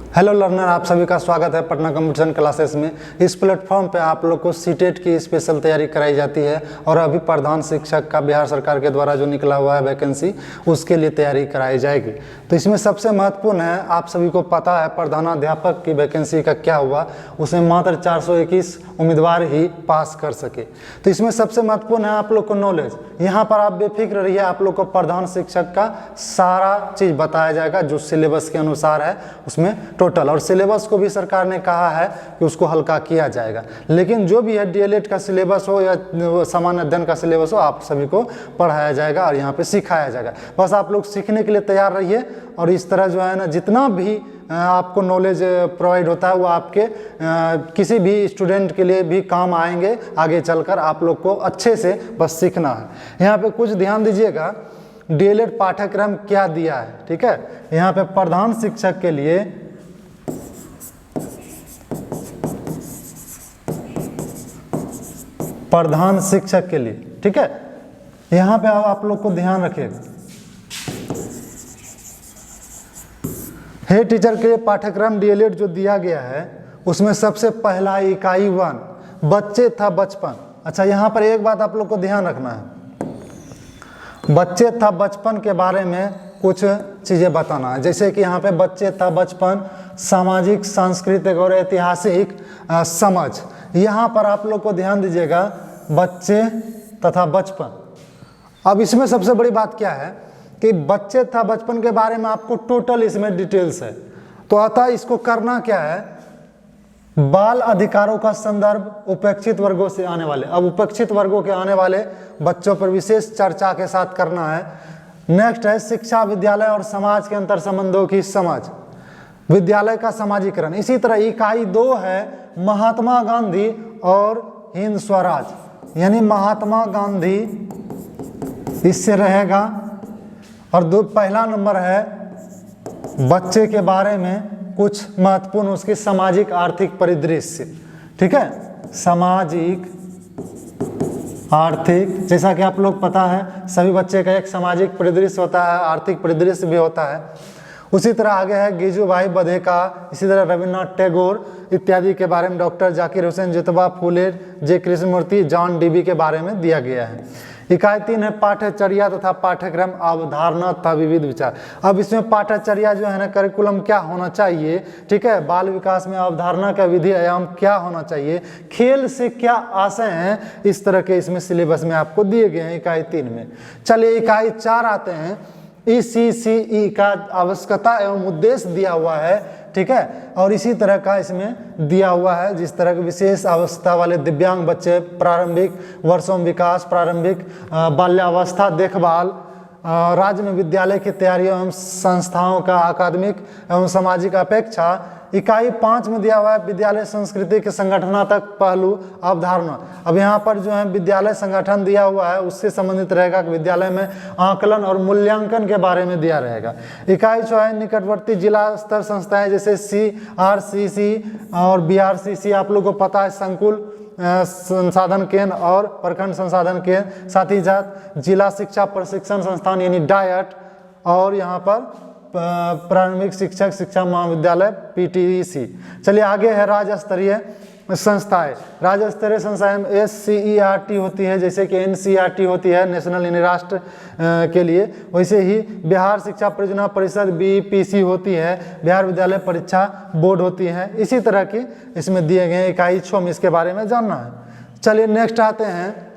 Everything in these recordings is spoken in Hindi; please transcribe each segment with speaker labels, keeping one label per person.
Speaker 1: हेलो लर्नर, आप सभी का स्वागत है पटना कंप्यूटर क्लासेस में। इस प्लेटफॉर्म पे आप लोग को सीटेट की स्पेशल तैयारी कराई जाती है और अभी प्रधान शिक्षक का बिहार सरकार के द्वारा जो निकला हुआ है वैकेंसी, उसके लिए तैयारी कराई जाएगी। तो इसमें सबसे महत्वपूर्ण है, आप सभी को पता है प्रधानाध्यापक की वैकेंसी का क्या हुआ, उसमें मात्र 421 उम्मीदवार ही पास कर सके। तो इसमें सबसे महत्वपूर्ण है आप लोग को नॉलेज। यहाँ पर आप बेफिक्र रहिए, आप लोग को प्रधान शिक्षक का सारा चीज़ बताया जाएगा जो सिलेबस के अनुसार है उसमें टोटल, और सिलेबस को भी सरकार ने कहा है कि उसको हल्का किया जाएगा। लेकिन जो भी है डीएलएड का सिलेबस हो या सामान्य अध्ययन का सिलेबस हो, आप सभी को पढ़ाया जाएगा और यहाँ पे सिखाया जाएगा। बस आप लोग सीखने के लिए तैयार रहिए और इस तरह जो है ना, जितना भी आपको नॉलेज प्रोवाइड होता है वो आपके किसी भी स्टूडेंट के लिए भी काम आएंगे आगे चलकर। आप लोग को अच्छे से बस सीखना है। यहाँ पे कुछ ध्यान दीजिएगा, डीएलएड पाठ्यक्रम क्या दिया है, ठीक है। यहाँ पे प्रधान शिक्षक के लिए प्रधान शिक्षक के लिए, ठीक है, यहाँ पे आप लोग को ध्यान रखिएगा। हे टीचर के पाठ्यक्रम डीएलएड जो दिया गया है उसमें सबसे पहला इकाई 1 बच्चे था बचपन। अच्छा, यहाँ पर एक बात आप लोग को ध्यान रखना है, बच्चे था बचपन के बारे में कुछ चीज़ें बताना है। जैसे कि यहाँ पे बच्चे था बचपन, सामाजिक, सांस्कृतिक और ऐतिहासिक समझ। यहाँ पर आप लोग को ध्यान दीजिएगा, बच्चे तथा बचपन। अब इसमें सबसे बड़ी बात क्या है कि बच्चे था बचपन के बारे में आपको टोटल इसमें डिटेल्स है। तो अतः इसको करना क्या है, बाल अधिकारों का संदर्भ उपेक्षित वर्गों से आने वाले, अब उपेक्षित वर्गों के आने वाले बच्चों पर विशेष चर्चा के साथ करना है। नेक्स्ट है शिक्षा, विद्यालय और समाज के अंतर संबंधों की समझ, विद्यालय का समाजीकरण। इसी तरह इकाई 2 है महात्मा गांधी और हिंद स्वराज, यानी महात्मा गांधी इससे रहेगा। और पहला नंबर है बच्चे के बारे में कुछ महत्वपूर्ण उसकी सामाजिक आर्थिक परिदृश्य, ठीक है, सामाजिक आर्थिक। जैसा कि आप लोग पता है सभी बच्चे का एक सामाजिक परिदृश्य होता है, आर्थिक परिदृश्य भी होता है। उसी तरह आगे है गिजुभाई बधेका, इसी तरह रविन्द्रनाथ टैगोर इत्यादि के बारे में, डॉक्टर जाकिर हुसैन, जितवा फुले, जे कृष्णमूर्ति, जॉन डीबी के बारे में दिया गया है। इकाई 3 है पाठ्यचर्या तथा पाठ्यक्रम, अवधारणा तथा विविध विचार। अब इसमें पाठ्यचर्या जो है ना, करिकुलम क्या होना चाहिए, ठीक है, बाल विकास में अवधारणा का विधि आयाम क्या होना चाहिए, खेल से क्या आशय हैं, इस तरह के इसमें सिलेबस में आपको दिए गए हैं इकाई 3 में। चलिए इकाई 4 आते हैं। ECCE का आवश्यकता एवं उद्देश्य दिया हुआ है, ठीक है, और इसी तरह का इसमें दिया हुआ है जिस तरह के विशेष आवश्यकता वाले दिव्यांग बच्चे, प्रारंभिक वर्षों में विकास, प्रारंभिक बाल्यावस्था देखभाल, राज्य में विद्यालय की तैयारियों एवं संस्थाओं का अकादमिक एवं सामाजिक अपेक्षा। इकाई 5 में दिया हुआ है विद्यालय संस्कृति के संगठनात्मक पहलू, अवधारणा। अब यहाँ पर जो है विद्यालय संगठन दिया हुआ है, उससे संबंधित रहेगा कि विद्यालय में आकलन और मूल्यांकन के बारे में दिया रहेगा। इकाई 6 है निकटवर्ती जिला स्तर संस्थाएं, जैसे CRCC और BRCC, आप लोगों को पता है, संकुल संसाधन केंद्र और प्रखंड संसाधन केंद्र, साथ ही साथ जिला शिक्षा प्रशिक्षण संस्थान यानी डायट, और यहाँ पर प्रारंभिक शिक्षक शिक्षा महाविद्यालय PTEC। चलिए आगे है राज्य स्तरीय संस्थाएं। राज्य स्तरीय संस्थाएं SCERT होती है, जैसे कि NCERT होती है नेशनल यानी राष्ट्र के लिए, वैसे ही बिहार शिक्षा परियोजना परिषद BPC होती है, बिहार विद्यालय परीक्षा बोर्ड होती है। इसी तरह की इसमें दिए गए इकाई 6 में इसके बारे में जानना है। चलिए नेक्स्ट आते हैं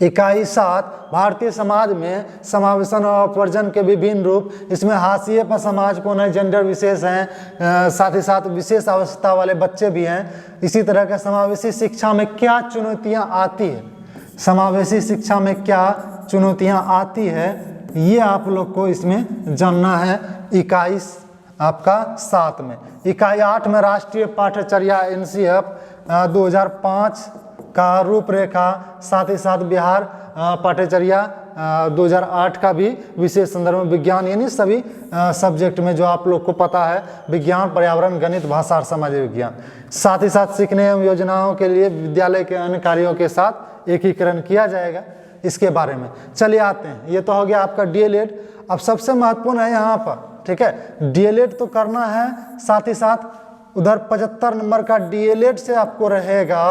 Speaker 1: इकाई 7 भारतीय समाज में समावेशन और अपवर्जन के विभिन्न रूप। इसमें हाशिए पर समाज कौन है, जेंडर विशेष हैं, साथ ही साथ विशेष आवश्यकता वाले बच्चे भी हैं। इसी तरह का समावेशी शिक्षा में क्या चुनौतियां आती है, समावेशी शिक्षा में क्या चुनौतियां आती है, ये आप लोग को इसमें जानना है इकाई आपका 7 में। इकाई 8 में राष्ट्रीय पाठ्यचर्या NCF 2005 का रूपरेखा, साथ ही साथ बिहार पाठ्यचर्या 2008 का भी विशेष संदर्भ में, विज्ञान यानी सभी सब्जेक्ट में जो आप लोग को पता है, विज्ञान, पर्यावरण, गणित, भाषा और समाज विज्ञान। साथ ही साथ सीखने एवं योजनाओं के लिए विद्यालय के अन्य कार्यों के साथ एकीकरण किया जाएगा। इसके बारे में चलिए आते हैं, ये तो हो गया आपका डीएलएड। अब सबसे महत्वपूर्ण है यहाँ पर ठीक है। डीएलएड तो करना है, साथ ही साथ उधर 75 नंबर का डीएलएड से आपको रहेगा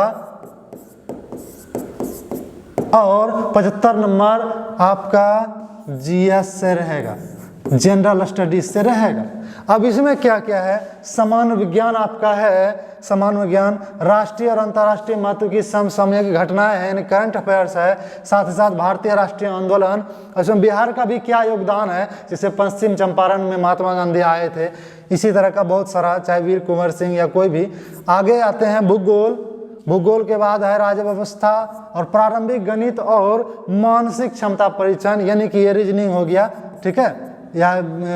Speaker 1: और 75 नंबर आपका जीएस से रहेगा, जनरल स्टडीज से रहेगा। अब इसमें क्या क्या है, सामान्य विज्ञान आपका है, सामान्य विज्ञान राष्ट्रीय और अंतर्राष्ट्रीय महत्व की समसामयिक घटनाएं हैं, यानी करंट अफेयर्स है, साथ ही साथ भारतीय राष्ट्रीय आंदोलन, इसमें बिहार का भी क्या योगदान है, जैसे पश्चिम चंपारण में महात्मा गांधी आए थे, इसी तरह का बहुत सारा, चाहे वीर कुंवर सिंह या कोई भी। आगे आते हैं भूगोल, भूगोल के बाद है राज्य व्यवस्था और प्रारंभिक गणित और मानसिक क्षमता परीक्षण, यानी कि ये रीजनिंग हो गया, ठीक है, या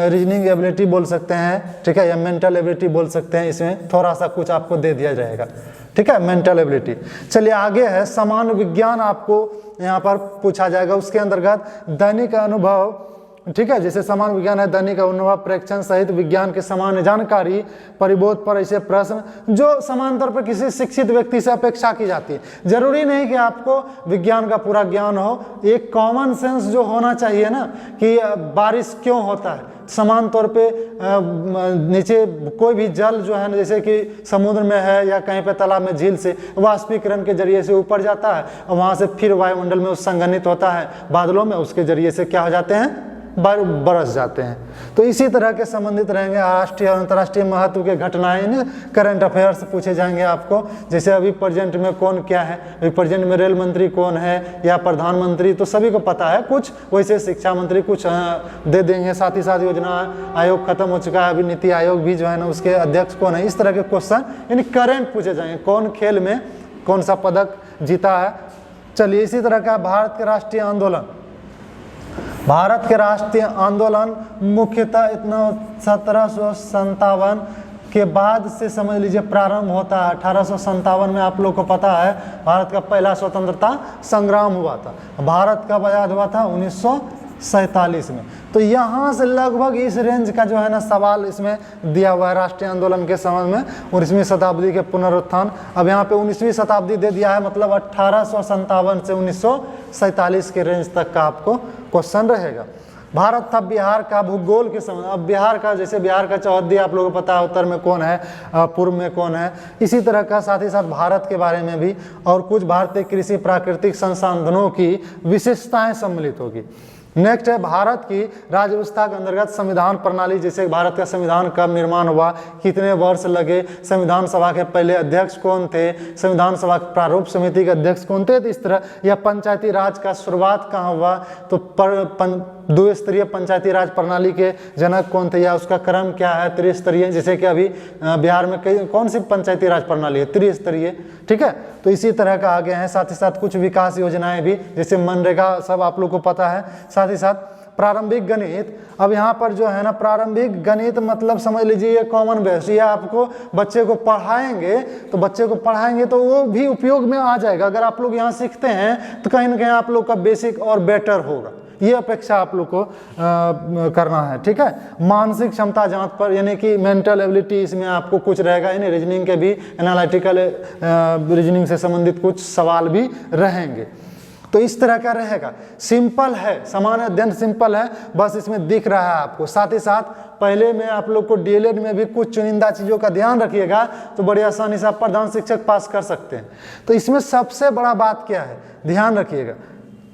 Speaker 1: रीजनिंग एबिलिटी बोल सकते हैं, ठीक है, या मेंटल एबिलिटी बोल सकते हैं, इसमें थोड़ा सा कुछ आपको दे दिया जाएगा, ठीक है, मेंटल एबिलिटी। चलिए आगे है सामान्य विज्ञान, आपको यहाँ पर पूछा जाएगा, उसके अंतर्गत दैनिक अनुभव, ठीक है, जैसे सामान्य विज्ञान है दैनिक अनुभव, प्रेक्षण सहित विज्ञान के सामान्य जानकारी, परिबोध पर ऐसे प्रश्न जो सामान्य तौर पर किसी शिक्षित व्यक्ति से अपेक्षा की जाती है। जरूरी नहीं कि आपको विज्ञान का पूरा ज्ञान हो, एक कॉमन सेंस जो होना चाहिए ना, कि बारिश क्यों होता है, समान तौर पे नीचे कोई भी जल जो है ना, जैसे कि समुद्र में है या कहीं पे तालाब में, झील से वाष्पीकरण के जरिए से ऊपर जाता है और वहाँ से फिर वायुमंडल में संघनित होता है बादलों में, उसके जरिए से क्या हो जाते हैं, बरस जाते हैं। तो इसी तरह के संबंधित रहेंगे राष्ट्रीय और अंतर्राष्ट्रीय महत्व के घटनाएं, करंट अफेयर्स पूछे जाएंगे आपको, जैसे अभी प्रेजेंट में कौन क्या है, अभी प्रेजेंट में रेल मंत्री कौन है या प्रधानमंत्री, तो सभी को पता है, कुछ वैसे शिक्षा मंत्री कुछ दे देंगे, साथ ही साथ योजना आयोग खत्म हो चुका है, अभी नीति आयोग भी जो है ना उसके अध्यक्ष कौन है, इस तरह के क्वेश्चन यानी करंट पूछे जाएंगे, कौन खेल में कौन सा पदक जीता है। चलिए इसी तरह का भारत के राष्ट्रीय आंदोलन, भारत के राष्ट्रीय आंदोलन मुख्यतः इतना 1757 के बाद से समझ लीजिए प्रारंभ होता है। 1857 में आप लोग को पता है भारत का पहला स्वतंत्रता संग्राम हुआ था। भारत कब आज़ाद हुआ था, 1947 में। तो यहाँ से लगभग इस रेंज का जो है ना सवाल इसमें दिया हुआ है राष्ट्रीय आंदोलन के संबंध में, 19वीं शताब्दी के पुनरुत्थान। अब यहाँ पे 19वीं शताब्दी दे दिया है, मतलब 1857 से 1947 के रेंज तक का आपको क्वेश्चन रहेगा। भारत था बिहार का भूगोल के संबंध, अब बिहार का जैसे बिहार का चौहद्दी आप लोगों को पता है, उत्तर में कौन है, पूर्व में कौन है, इसी तरह का साथ ही साथ भारत के बारे में भी और कुछ भारतीय कृषि प्राकृतिक संसाधनों की विशेषताएं सम्मिलित होगी। नेक्स्ट है भारत की राज्य व्यवस्था के अंतर्गत संविधान प्रणाली, जैसे भारत का संविधान कब निर्माण हुआ, कितने वर्ष लगे, संविधान सभा के पहले अध्यक्ष कौन थे, संविधान सभा प्रारूप समिति के अध्यक्ष कौन थे, तो इस तरह, या पंचायती राज का शुरुआत कहाँ हुआ, तो द्विस्तरीय पंचायती राज प्रणाली के जनक कौन थे या उसका क्रम क्या है, त्रिस्तरीय, जैसे कि अभी बिहार में कौन सी पंचायती राज प्रणाली है, त्रिस्तरीय, ठीक है। तो इसी तरह का आगे हैं, साथ ही साथ कुछ विकास योजनाएं भी, जैसे मनरेगा, सब आप लोग को पता है। साथ ही साथ प्रारंभिक गणित, अब यहाँ पर जो है ना प्रारंभिक गणित मतलब समझ लीजिए ये कॉमन बेस, ये आपको बच्चे को पढ़ाएंगे तो वो भी उपयोग में आ जाएगा। अगर आप लोग यहाँ सीखते हैं तो कहीं ना कहीं आप लोग का बेसिक और बेटर होगा, ये अपेक्षा आप लोग को करना है, ठीक है। मानसिक क्षमता जांच पर, यानी कि मेंटल एबिलिटी, इसमें आपको कुछ रहेगा, यानी रीजनिंग के भी एनालिटिकल रीजनिंग से संबंधित कुछ सवाल भी रहेंगे। तो इस तरह का रहेगा, सिंपल है, सामान्य अध्ययन सिंपल है, बस इसमें दिख रहा है आपको। साथ ही साथ पहले में आप लोग को डीएलएड में भी कुछ चुनिंदा चीज़ों का ध्यान रखिएगा तो बड़ी आसानी से आप प्रधान शिक्षक पास कर सकते हैं। तो इसमें सबसे बड़ा बात क्या है, ध्यान रखिएगा,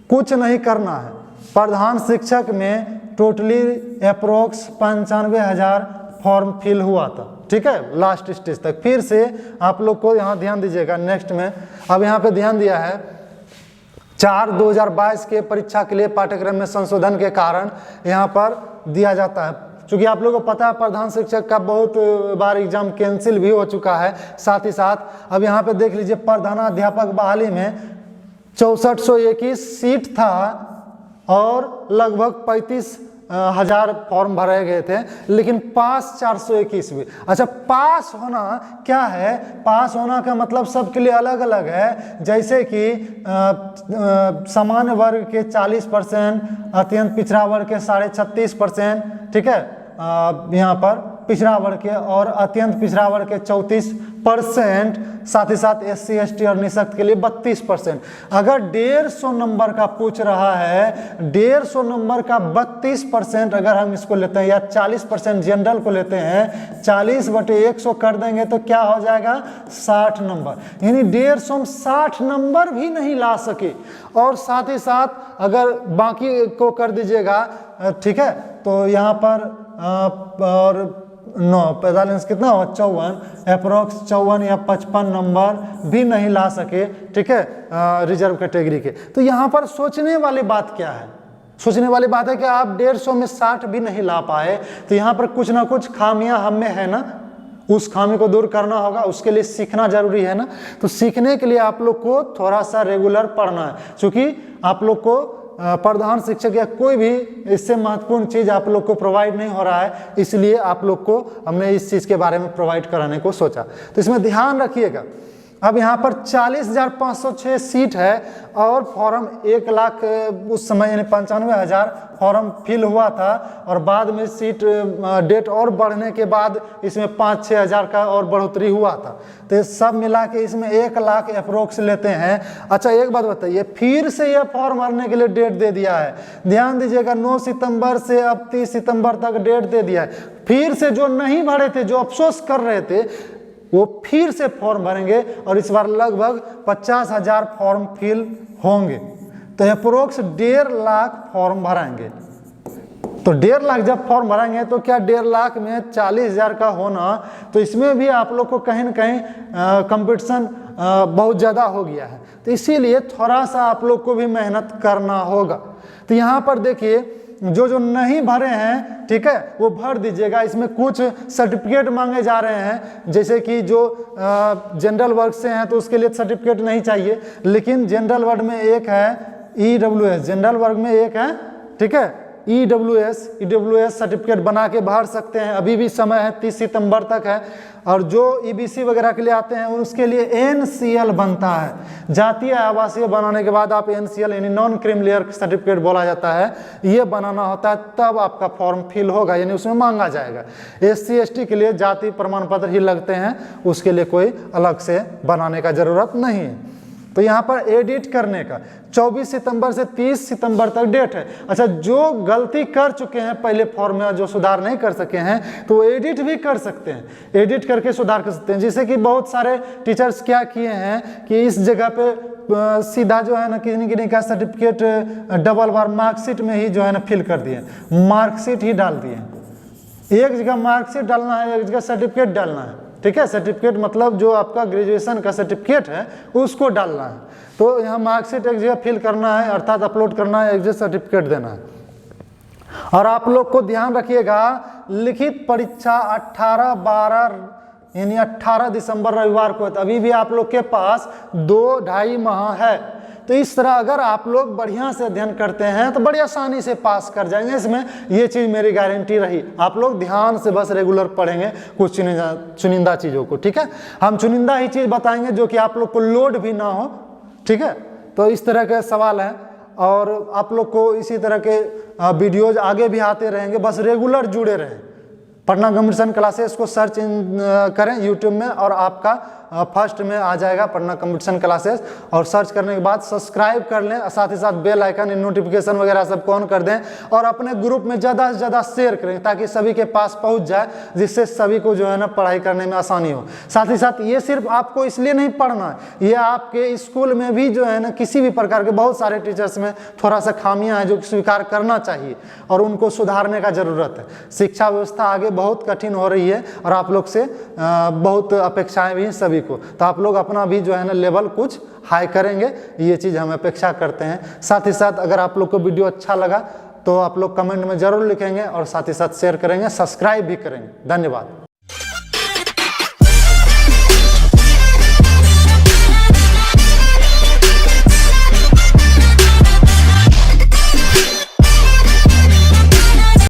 Speaker 1: कुछ नहीं करना है। प्रधान शिक्षक में टोटली अप्रोक्स 95,000 फॉर्म फिल हुआ था, ठीक है, लास्ट स्टेज तक। फिर से आप लोग को यहाँ ध्यान दीजिएगा, नेक्स्ट में अब यहाँ पे ध्यान दिया है 4/2022 के परीक्षा के लिए पाठ्यक्रम में संशोधन के कारण यहाँ पर दिया जाता है। क्योंकि आप लोगों को पता है प्रधान शिक्षक का बहुत बार एग्जाम कैंसिल भी हो चुका है। साथ ही साथ अब यहाँ पे देख लीजिए प्रधानाध्यापक बहाली में 6421 सीट था और लगभग 35,000 फॉर्म भरे गए थे, लेकिन पास 421 भी। अच्छा, पास होना क्या है, पास होना का मतलब सबके लिए अलग अलग है। जैसे कि सामान्य वर्ग के 40%, अत्यंत पिछड़ा वर्ग के 36.5%, ठीक है, यहाँ पर पिछड़ा वर्ग के और अत्यंत पिछड़ा वर्ग के 34%, साथ ही साथ SC ST और निःशक्त के लिए 32%। अगर 150 नंबर का पूछ रहा है, 150 नंबर का 32% अगर हम इसको लेते हैं या 40% जनरल को लेते हैं, 40/100 कर देंगे तो क्या हो जाएगा 60 नंबर। यानी 150 में 60 नंबर भी नहीं ला सके। और साथ ही साथ अगर बाकी को कर दीजिएगा, ठीक है, तो यहाँ पर और 9 45 कितना हो 54, अप्रोक्स 54 या 55 नंबर भी नहीं ला सके, ठीक है, रिजर्व कैटेगरी के। तो यहाँ पर सोचने वाली बात क्या है? सोचने वाली बात है कि आप 150 में 60 भी नहीं ला पाए, तो यहाँ पर कुछ ना कुछ खामियां हम में है ना, उस खामी को दूर करना होगा, उसके लिए सीखना जरूरी है ना। तो सीखने के लिए आप लोग को थोड़ा सा रेगुलर पढ़ना है, क्योंकि आप लोग को प्रधान शिक्षक या कोई भी इससे महत्वपूर्ण चीज़ आप लोग को प्रोवाइड नहीं हो रहा है, इसलिए आप लोग को हमने इस चीज़ के बारे में प्रोवाइड कराने को सोचा। तो इसमें ध्यान रखिएगा। अब यहाँ पर 40,506 सीट है और फॉर्म 1 लाख उस समय यानी 95,000 फॉर्म फिल हुआ था, और बाद में सीट डेट और बढ़ने के बाद इसमें 5-6 हज़ार का और बढ़ोतरी हुआ था। तो ये सब मिला के इसमें 1 लाख अप्रोक्स लेते हैं। अच्छा एक बात बताइए, फिर से यह फॉर्म भरने के लिए डेट दे दिया है, ध्यान दीजिएगा, 9 सितंबर से अब 30 सितंबर तक डेट दे दिया है। फिर से जो नहीं भरे थे, जो अफसोस कर रहे थे, वो फिर से फॉर्म भरेंगे और इस बार लगभग 50,000 फॉर्म फिल होंगे। तो अप्रोक्स 1.5 लाख फॉर्म भरेंगे। तो 1.5 लाख जब फॉर्म भरेंगे तो क्या 1.5 लाख में 40,000 का होना, तो इसमें भी आप लोग को कहीं ना कहीं कंपटीशन बहुत ज़्यादा हो गया है। तो इसीलिए थोड़ा सा आप लोग को भी मेहनत करना होगा। तो यहाँ पर देखिए, जो नहीं भरे हैं, ठीक है, वो भर दीजिएगा। इसमें कुछ सर्टिफिकेट मांगे जा रहे हैं, जैसे कि जो जनरल वर्ग से हैं तो उसके लिए सर्टिफिकेट नहीं चाहिए, लेकिन जनरल वर्ग में एक है EWS, जनरल वर्ग में एक है, ठीक है, EWS सर्टिफिकेट बना के भर सकते हैं। अभी भी समय है, 30 सितंबर तक है। और जो EBC वगैरह के लिए आते हैं उसके लिए NCL बनता है। जातीय आवासीय बनाने के बाद आप NCL यानी नॉन क्रीमिलियर सर्टिफिकेट बोला जाता है, ये बनाना होता है, तब आपका फॉर्म फिल होगा, यानी उसमें मांगा जाएगा। SC ST के लिए जाति प्रमाण पत्र ही लगते हैं, उसके लिए कोई अलग से बनाने का जरूरत नहीं है। तो यहाँ पर एडिट करने का 24 सितंबर से 30 सितंबर तक डेट है। अच्छा, जो गलती कर चुके हैं पहले फॉर्म में, जो सुधार नहीं कर सके हैं, तो एडिट भी कर सकते हैं, एडिट करके सुधार कर सकते हैं। जैसे कि बहुत सारे टीचर्स क्या किए हैं कि इस जगह पे सीधा जो है ना किन्हीं का सर्टिफिकेट डबल बार मार्कशीट में ही जो है ना फिल कर दिए, मार्कशीट ही डाल दिए। एक जगह मार्कशीट डालना है, एक जगह सर्टिफिकेट डालना है, ठीक है। सर्टिफिकेट मतलब जो आपका ग्रेजुएशन का सर्टिफिकेट है उसको डालना है। तो यहाँ मार्कशीट एक जगह फिल करना है, अर्थात अपलोड करना है, एक जगह सर्टिफिकेट देना है। और आप लोग को ध्यान रखिएगा, लिखित परीक्षा 18/12 यानी 18 दिसंबर रविवार को है। तो अभी भी आप लोग के पास 2-2.5 माह है। तो इस तरह अगर आप लोग बढ़िया से अध्ययन करते हैं तो बड़ी आसानी से पास कर जाएंगे। इसमें ये चीज़ मेरी गारंटी रही। आप लोग ध्यान से बस रेगुलर पढ़ेंगे कुछ चुनिंदा चीज़ों को, ठीक है। हम चुनिंदा ही चीज़ बताएंगे जो कि आप लोग को लोड भी ना हो, ठीक है। तो इस तरह के सवाल हैं और आप लोग को इसी तरह के वीडियोज आगे भी आते रहेंगे, बस रेगुलर जुड़े रहें। पटना कंपटीशन क्लासेस को सर्च करें यूट्यूब में और आपका फर्स्ट में आ जाएगा पटना कंपटीशन क्लासेस, और सर्च करने के बाद सब्सक्राइब कर लें, साथ ही साथ बेल आइकन नोटिफिकेशन वगैरह सबको ऑन कर दें और अपने ग्रुप में ज़्यादा से ज़्यादा शेयर करें ताकि सभी के पास पहुंच जाए, जिससे सभी को जो है ना पढ़ाई करने में आसानी हो। साथ ही साथ ये सिर्फ आपको इसलिए नहीं पढ़ना है, ये आपके स्कूल में भी जो है ना किसी भी प्रकार के बहुत सारे टीचर्स में थोड़ा सा खामियाँ हैं जो स्वीकार करना चाहिए और उनको सुधारने का ज़रूरत है। शिक्षा व्यवस्था आगे बहुत कठिन हो रही है और आप लोग से बहुत अपेक्षाएं भी हैं सभी को। तो आप लोग अपना भी जो है ना लेवल कुछ हाई करेंगे, ये चीज़ हम अपेक्षा करते हैं। साथ ही साथ अगर आप लोग को वीडियो अच्छा लगा तो आप लोग कमेंट में ज़रूर लिखेंगे और साथ ही साथ शेयर करेंगे, सब्सक्राइब भी करेंगे। धन्यवाद।